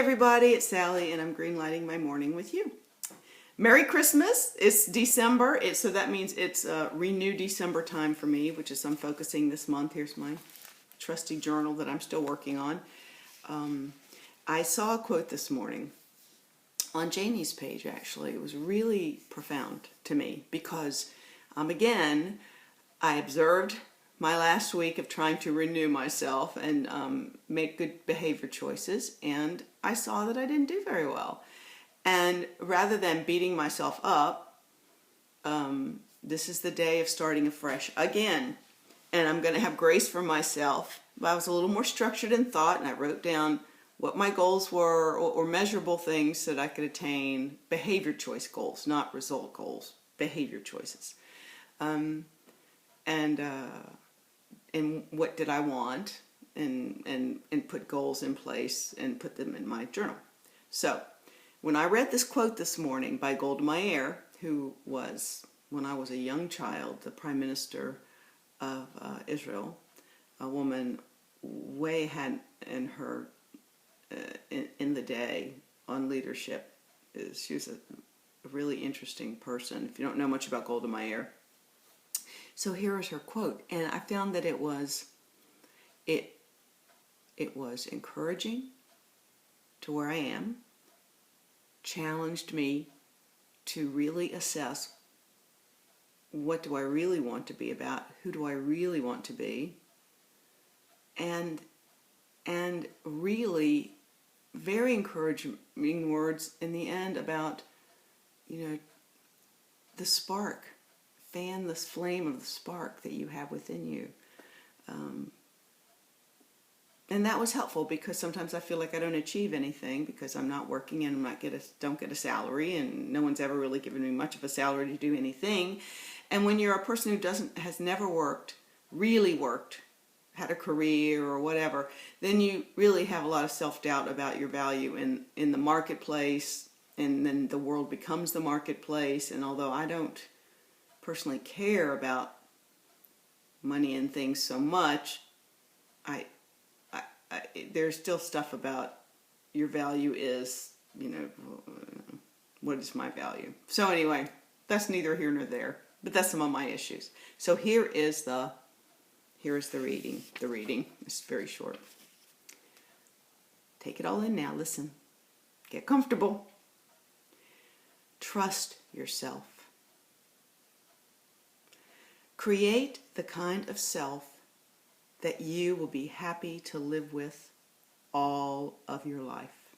everybody, it's Sally and I'm greenlighting my morning with you. Merry Christmas. It's December, so that means it's renew December time for me, which is I'm focusing this month. Here's my trusty journal that I'm still working on. I saw a quote this morning on Janie's page, actually. It was really profound to me because, again, I observed my last week of trying to renew myself and make good behavior choices, and I saw that I didn't do very well. And rather than beating myself up, this is the day of starting afresh again. And I'm going to have grace for myself. But I was a little more structured in thought, and I wrote down what my goals were or measurable things that I could attain. Behavior choice goals, not result goals. Behavior choices. And what did I want, and put goals in place and put them in my journal. So when I read this quote this morning by Golda Meir, who was, when I was a young child, the Prime Minister of Israel, a woman way ahead in her in the day on leadership. She was a really interesting person. If you don't know much about Golda Meir. So here is her quote, and I found that it was encouraging to where I am, challenged me to really assess what do I really want to be about, who do I really want to be, and really very encouraging words in the end about, the spark. Fan this flame of the spark that you have within you. And that was helpful because sometimes I feel like I don't achieve anything because I'm not working and don't get a salary, and no one's ever really given me much of a salary to do anything. And when you're a person who has never really worked, had a career or whatever, then you really have a lot of self-doubt about your value in the marketplace, and then the world becomes the marketplace. And although I don't personally care about money and things so much, there's still stuff about your value is, what is my value? So anyway, that's neither here nor there, but that's some of my issues. So here is the reading. The reading is very short. Take it all in now. Listen. Get comfortable. Trust yourself. Create the kind of self that you will be happy to live with all of your life.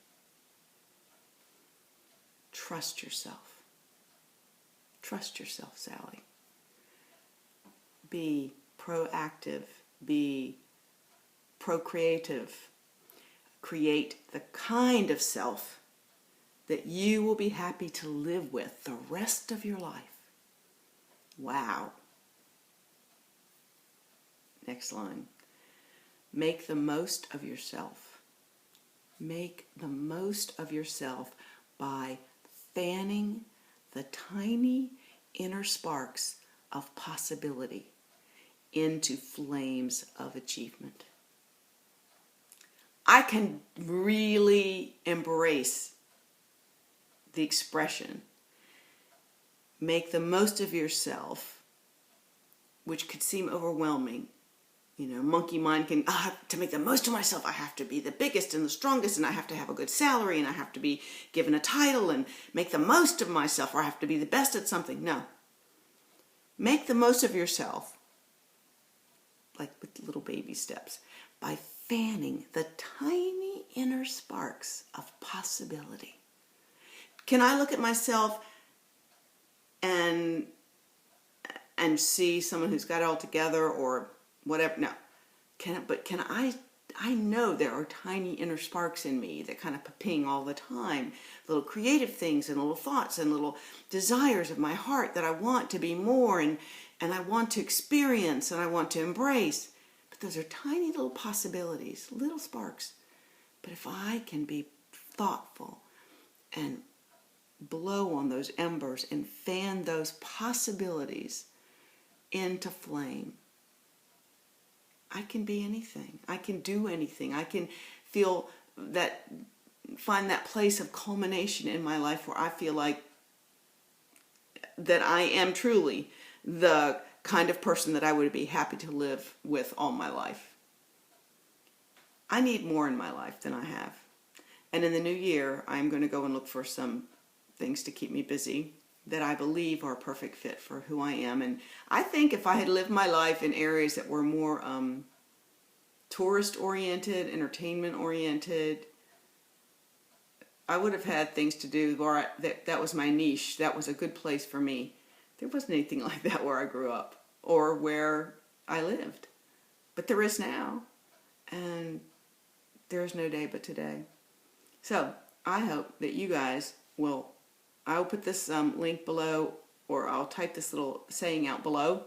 Trust yourself. Trust yourself, Sally. Be proactive. Be procreative. Create the kind of self that you will be happy to live with the rest of your life. Wow. Next line. Make the most of yourself. Make the most of yourself by fanning the tiny inner sparks of possibility into flames of achievement. I can really embrace the expression, make the most of yourself, which could seem overwhelming. Monkey mind can, to make the most of myself, I have to be the biggest and the strongest, and I have to have a good salary, and I have to be given a title and make the most of myself, or I have to be the best at something. No. Make the most of yourself, like with little baby steps, by fanning the tiny inner sparks of possibility. Can I look at myself and see someone who's got it all together or whatever? No. I know there are tiny inner sparks in me that kind of ping all the time. Little creative things and little thoughts and little desires of my heart that I want to be more and I want to experience and I want to embrace. But those are tiny little possibilities, little sparks. But if I can be thoughtful and blow on those embers and fan those possibilities into flame, I can be anything. I can do anything. I can feel that find that place of culmination in my life where I feel like that I am truly the kind of person that I would be happy to live with all my life. I need more in my life than I have. And in the new year, I'm going to go and look for some things to keep me busy that I believe are a perfect fit for who I am. And I think if I had lived my life in areas that were more tourist-oriented, entertainment-oriented, I would have had things to do where that was my niche. That was a good place for me. There wasn't anything like that where I grew up or where I lived. But there is now. And there is no day but today. So I hope that you guys will, I'll put this link below, or I'll type this little saying out below.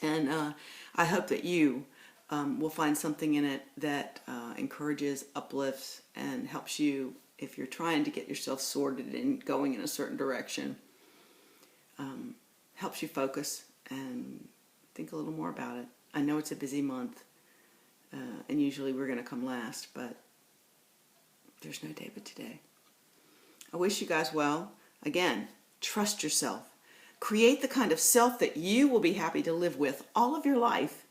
And I hope that you will find something in it that encourages, uplifts, and helps you if you're trying to get yourself sorted and going in a certain direction. Helps you focus and think a little more about it. I know it's a busy month, and usually we're going to come last, but there's no day but today. I wish you guys well. Again, trust yourself. Create the kind of self that you will be happy to live with all of your life.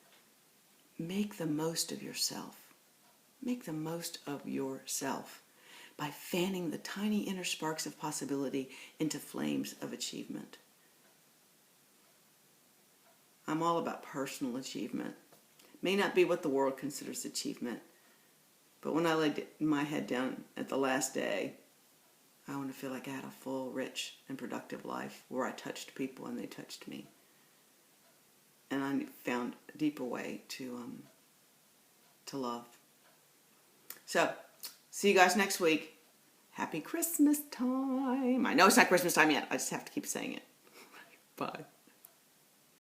Make the most of yourself. Make the most of yourself by fanning the tiny inner sparks of possibility into flames of achievement. I'm all about personal achievement. May not be what the world considers achievement, but when I laid my head down at the last day, I want to feel like I had a full, rich, and productive life where I touched people and they touched me. And I found a deeper way to love. So, see you guys next week. Happy Christmas time. I know it's not Christmas time yet. I just have to keep saying it. Bye.